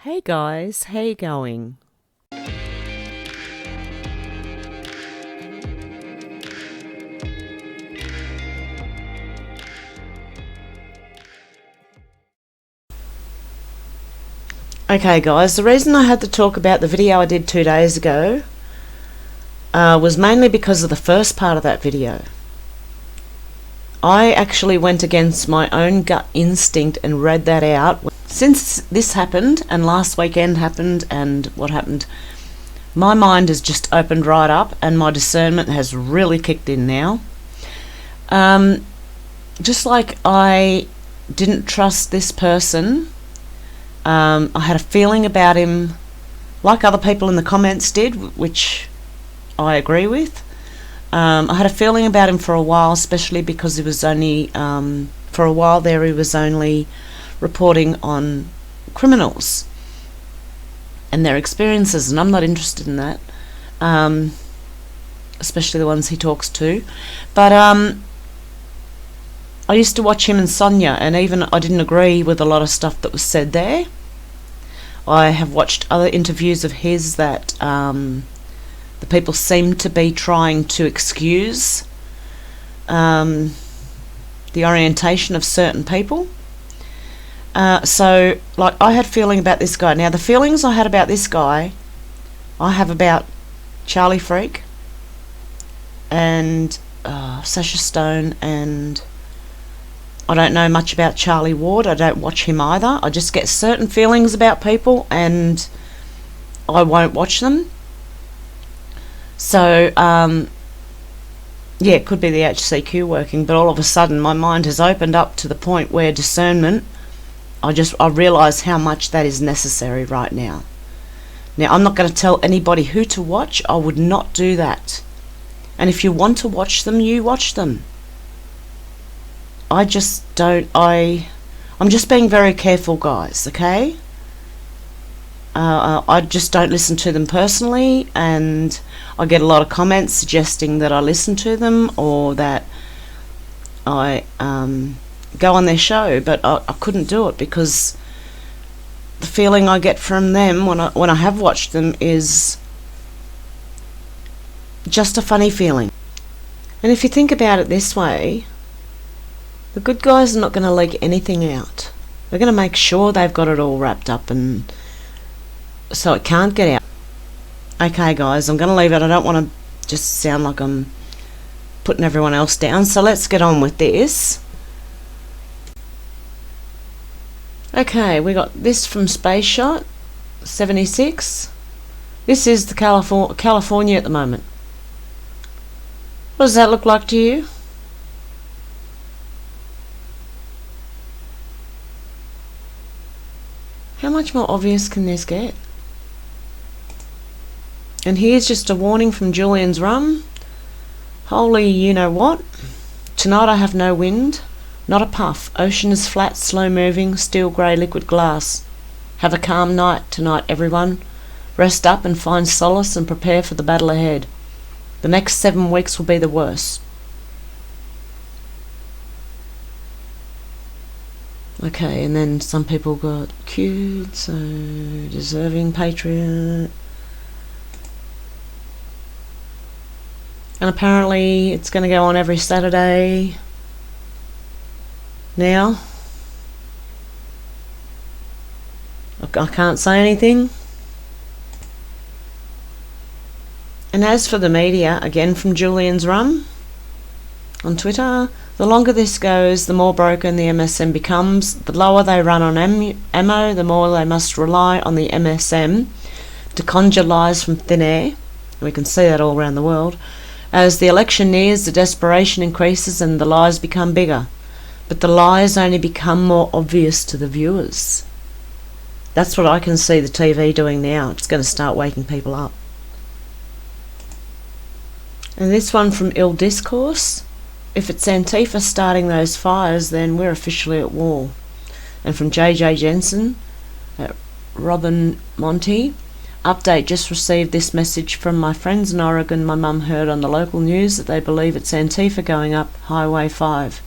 Hey guys, how you going? Okay guys, the reason I had to talk about the video I did 2 days ago was mainly because of the first part of that video. I actually went against my own gut instinct and read that out. Since this happened and last weekend happened and what happened, my mind has just opened right up and my discernment has really kicked in now. Just like I didn't trust this person, I had a feeling about him, like other people in the comments did, which I agree with. I had a feeling about him for a while, especially because he was only, for a while there, he was only reporting on criminals and their experiences, and I'm not interested in that, especially the ones he talks to. But I used to watch him and Sonia, and even I didn't agree with a lot of stuff that was said there. I have watched other interviews of his that the people seem to be trying to excuse the orientation of certain people. So, like, I had a feeling about this guy. Now, the feelings I had about this guy, I have about Charlie Freak and Sasha Stone, and I don't know much about Charlie Ward. I don't watch him either. I just get certain feelings about people and I won't watch them. So, yeah, it could be the HCQ working, but all of a sudden my mind has opened up to the point where discernment, I realise how much that is necessary right now. Now, I'm not going to tell anybody who to watch. I would not do that. And if you want to watch them, you watch them. I'm just being very careful, guys, okay? I just don't listen to them personally, and I get a lot of comments suggesting that I listen to them or that I go on their show, but I couldn't do it because the feeling I get from them when I have watched them is just a funny feeling. And if you think about it this way, the good guys are not going to leak anything out. They're going to make sure they've got it all wrapped up and so it can't get out. Okay guys, I'm going to leave it. I don't want to just sound like I'm putting everyone else down, so let's get on with this. Okay, we got this from Space Shot 76. This is the California at the moment. What does that look like to you? How much more obvious can this get? And here's just a warning from Julian's Rum. Holy you know what? Tonight I have no wind, not a puff. Ocean is flat, slow moving, steel grey liquid glass. Have a calm night tonight, everyone. Rest up and find solace and prepare for the battle ahead. The next 7 weeks will be the worst. Okay, and then some people got queued, so deserving patriot. And apparently it's going to go on every Saturday now. I can't say anything. And as for the media, again from Julian's Rum on Twitter, the longer this goes, the more broken the MSM becomes. The lower they run on ammo, the more they must rely on the MSM to conjure lies from thin air. We can see that all around the world. As the election nears, the desperation increases and the lies become bigger. But the lies only become more obvious to the viewers. That's what I can see the TV doing now. It's going to start waking people up. And this one from Ill Discourse. If it's Antifa starting those fires, then we're officially at war. And from JJ Jensen, Robin Monty. Update, just received this message from my friends in Oregon. My mum heard on the local news that they believe it's Antifa going up Highway 5.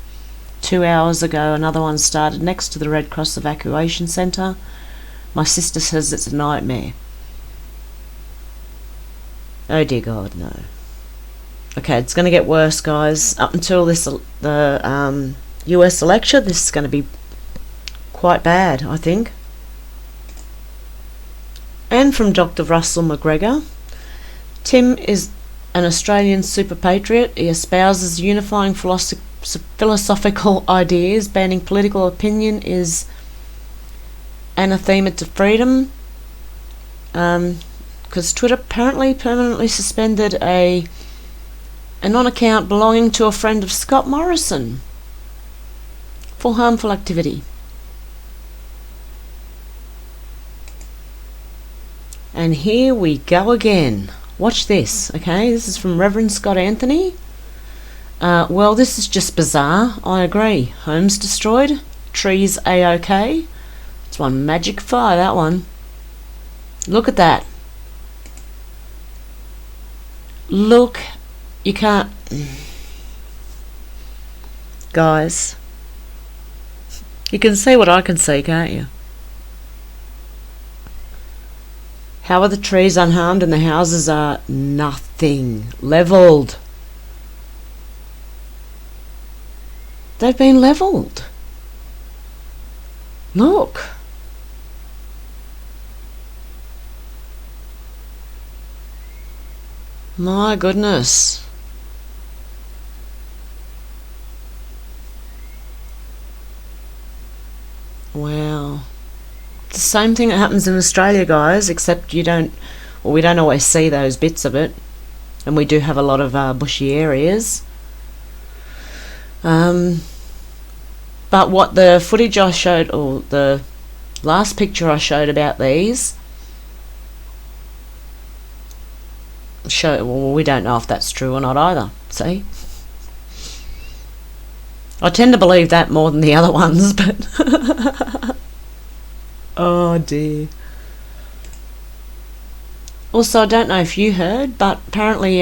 2 hours ago, another one started next to the Red Cross evacuation centre. My sister says it's a nightmare. Oh dear God, no. Okay, it's going to get worse, guys. Up until the US election, this is going to be quite bad, I think. And from Dr. Russell McGregor, Tim is an Australian super patriot. He espouses unifying philosophical ideas. Banning political opinion is anathema to freedom. Because Twitter apparently permanently suspended an account belonging to a friend of Scott Morrison for harmful activity. And here we go again. Watch this, okay? This is from Reverend Scott Anthony. Well, this is just bizarre. I agree. Homes destroyed. Trees A-OK. It's one magic fire, that one. Look at that. Look. You can't... Guys. You can see what I can see, can't you? How are the trees unharmed and the houses are nothing? Levelled. They've been levelled. Look. My goodness. Wow. It's the same thing that happens in Australia, guys, except we don't always see those bits of it, and we do have a lot of bushy areas. But what the footage I showed, or the last picture I showed about these, well, we don't know if that's true or not either. See? I tend to believe that more than the other ones, but... Oh dear. Also, I don't know if you heard, but apparently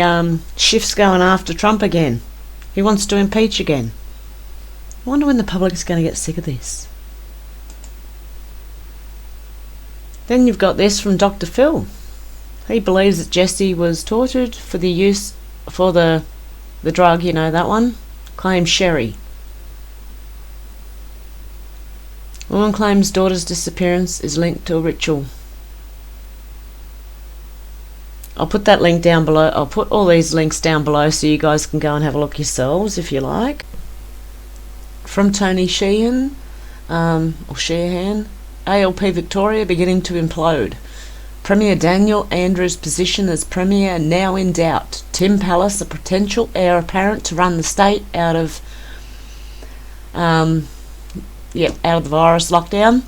Schiff's going after Trump again. He wants to impeach again. I wonder when the public's going to get sick of this. Then you've got this from Dr. Phil. He believes that Jessie was tortured for the drug, you know, that one. Claims sherry. Woman claims daughter's disappearance is linked to a ritual. I'll put that link down below. I'll put all these links down below so you guys can go and have a look yourselves if you like. From Tony Sheehan, or Sheehan, ALP Victoria beginning to implode. Premier Daniel Andrews' position as Premier now in doubt. Tim Pallas, a potential heir apparent to run the state out of the virus lockdown.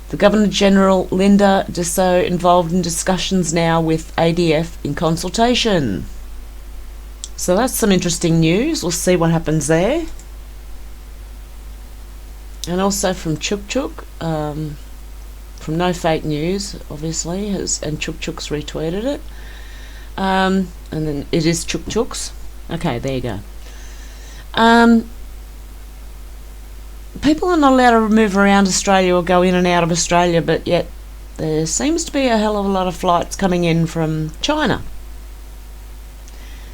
The Governor-General Linda Dessau involved in discussions now with ADF in consultation. So that's some interesting news. We'll see what happens there. And also from Chuk Chuk, from No Fake News, obviously, and Chuk Chuk's retweeted it. And then it is Chuk Chuk's. Okay, there you go. People are not allowed to move around Australia or go in and out of Australia, but yet there seems to be a hell of a lot of flights coming in from China.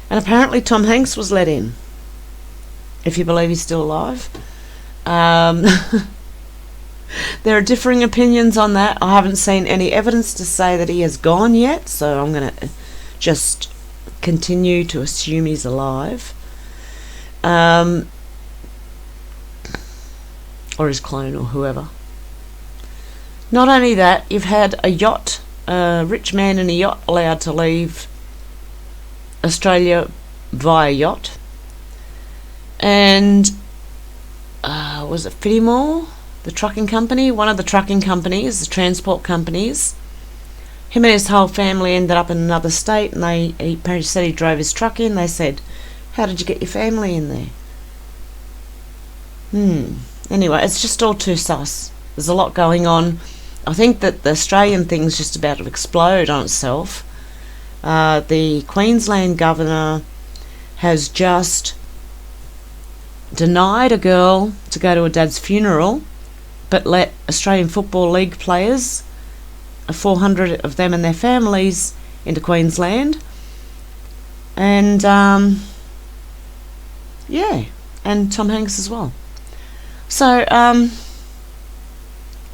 And apparently Tom Hanks was let in, if you believe he's still alive. There are differing opinions on that. I haven't seen any evidence to say that he has gone yet, so I'm going to just continue to assume he's alive. Or his clone, or whoever. Not only that, you've had a rich man in a yacht allowed to leave Australia via yacht. And was it Fittimore, the trucking company? One of the trucking companies, the transport companies. Him and his whole family ended up in another state, and he said he drove his truck in. They said, "How did you get your family in there?" Anyway, it's just all too sus. There's a lot going on. I think that the Australian thing's just about to explode on itself. The Queensland governor has just denied a girl to go to her dad's funeral, but let Australian Football League players 400 of them and their families into Queensland. And yeah, and Tom Hanks as well. So I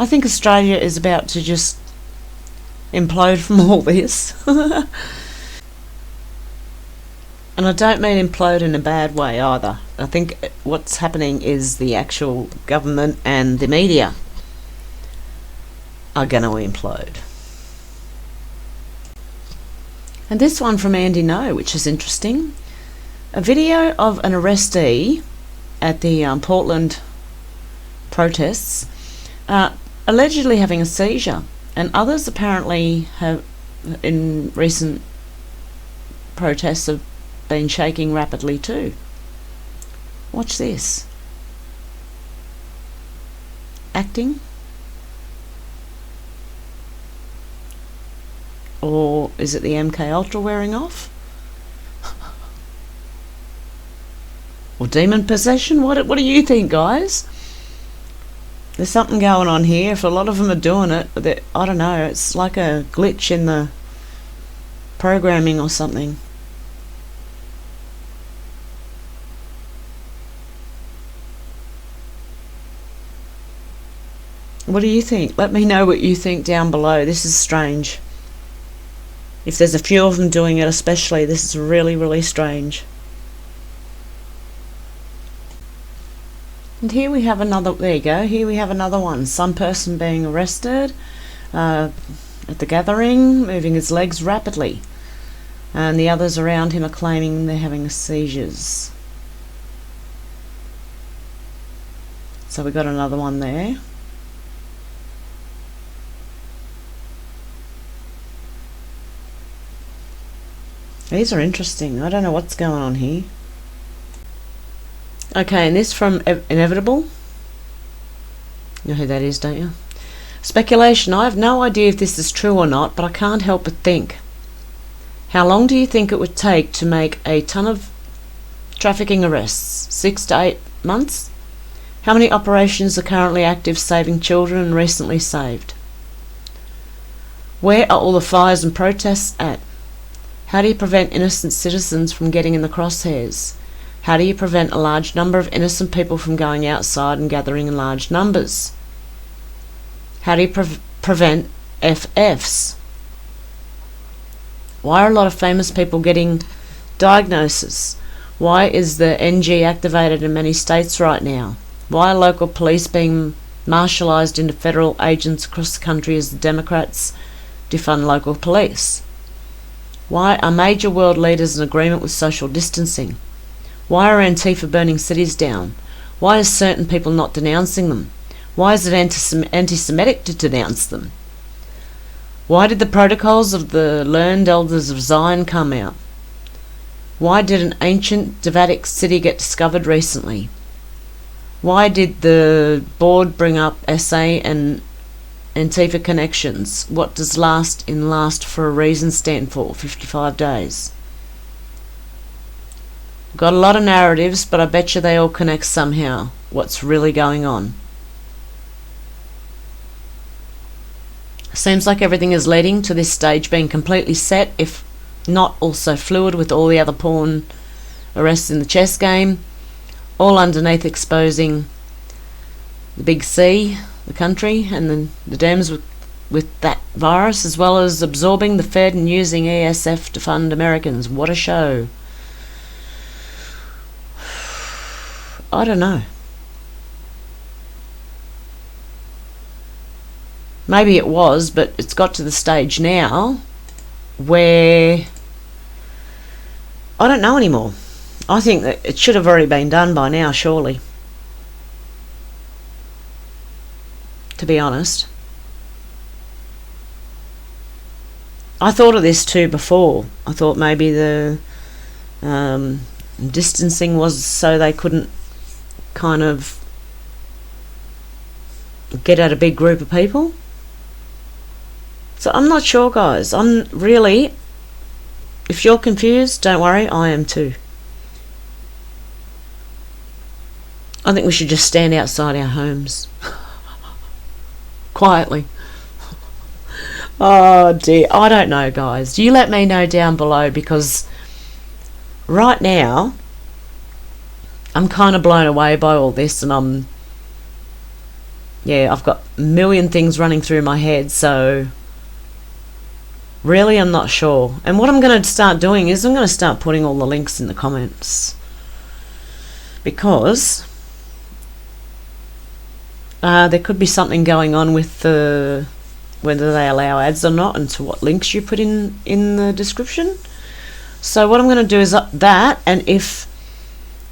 think Australia is about to just implode from all this. And I don't mean implode in a bad way either. I think what's happening is the actual government and the media are going to implode. And this one from Andy No, which is interesting. A video of an arrestee at the Portland protests allegedly having a seizure, and others apparently have, in recent protests, have been shaking rapidly too. Watch this. Acting? Or is it the MK Ultra wearing off? Or demon possession? What do you think, guys? There's something going on here. If a lot of them are doing it, I don't know, it's like a glitch in the programming or something. What do you think? Let me know what you think down below. This is strange. If there's a few of them doing it especially, this is really, really strange. And here we have another, there you go, here we have another one. Some person being arrested at the gathering, moving his legs rapidly. And the others around him are claiming they're having seizures. So we got another one there. These are interesting. I don't know what's going on here. Okay, and this from Inevitable. You know who that is, don't you? Speculation. I have no idea if this is true or not, but I can't help but think. How long do you think it would take to make a ton of trafficking arrests? 6 to 8 months? How many operations are currently active saving children and recently saved? Where are all the fires and protests at? How do you prevent innocent citizens from getting in the crosshairs? How do you prevent a large number of innocent people from going outside and gathering in large numbers? How do you prevent FFs? Why are a lot of famous people getting diagnoses? Why is the NG activated in many states right now? Why are local police being marshalised into federal agents across the country as the Democrats defund local police? Why are major world leaders in agreement with social distancing? Why are Antifa burning cities down? Why are certain people not denouncing them? Why is it anti-Semitic to denounce them? Why did the protocols of the learned elders of Zion come out? Why did an ancient Devatic city get discovered recently? Why did the board bring up SA and Antifa connections? What does last in last for a reason stand for? 55 days. Got a lot of narratives, but I bet you they all connect somehow. What's really going on? Seems like everything is leading to this stage being completely set, if not also fluid with all the other pawn arrests in the chess game, all underneath exposing the big C, the country, and the Dems with that virus, as well as absorbing the Fed and using ESF to fund Americans. What a show. I don't know. Maybe it was, but it's got to the stage now where I don't know anymore. I think that it should have already been done by now, surely. To be honest. I thought of this too before. I thought maybe the distancing was so they couldn't kind of get at a big group of people. So I'm not sure, guys. I'm really, if you're confused, don't worry, I am too. I think we should just stand outside our homes quietly. Oh dear, I don't know, guys. You let me know down below, because right now I'm kind of blown away by all this, and I've got a million things running through my head, so really I'm not sure. And what I'm going to start doing is I'm going to start putting all the links in the comments, because there could be something going on with whether they allow ads or not, and to what links you put in the description. So what I'm going to do is that, and if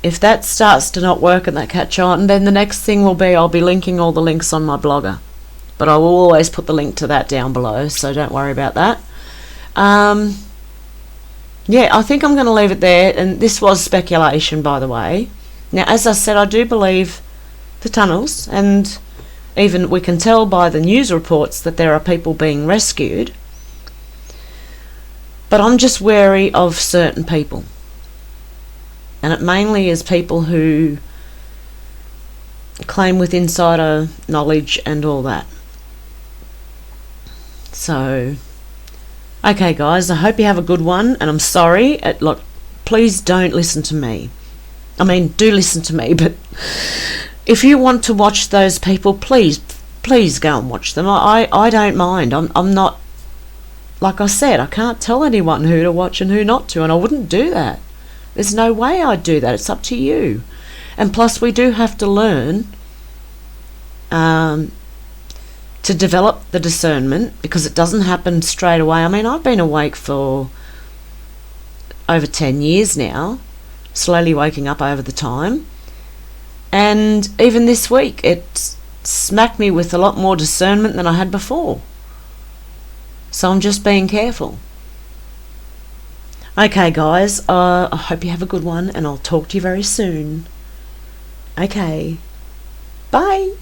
that starts to not work and that catch on, then the next thing will be I'll be linking all the links on my blogger. But I will always put the link to that down below, so don't worry about that. I think I'm going to leave it there, and this was speculation, by the way. Now, as I said, I do believe the tunnels, and even we can tell by the news reports that there are people being rescued. But I'm just wary of certain people. And it mainly is people who claim with insider knowledge and all that. So, okay guys, I hope you have a good one, and I'm sorry. Look, please don't listen to me. I mean, do listen to me, but if you want to watch those people, please go and watch them. I don't mind. I'm not, like I said, I can't tell anyone who to watch and who not to, and I wouldn't do that. There's no way I'd do that. It's up to you. And plus, we do have to learn to develop the discernment, because it doesn't happen straight away. I mean, I've been awake for over 10 years now, slowly waking up over the time. And even this week, it smacked me with a lot more discernment than I had before. So I'm just being careful. Okay, guys, I hope you have a good one, and I'll talk to you very soon. Okay, bye.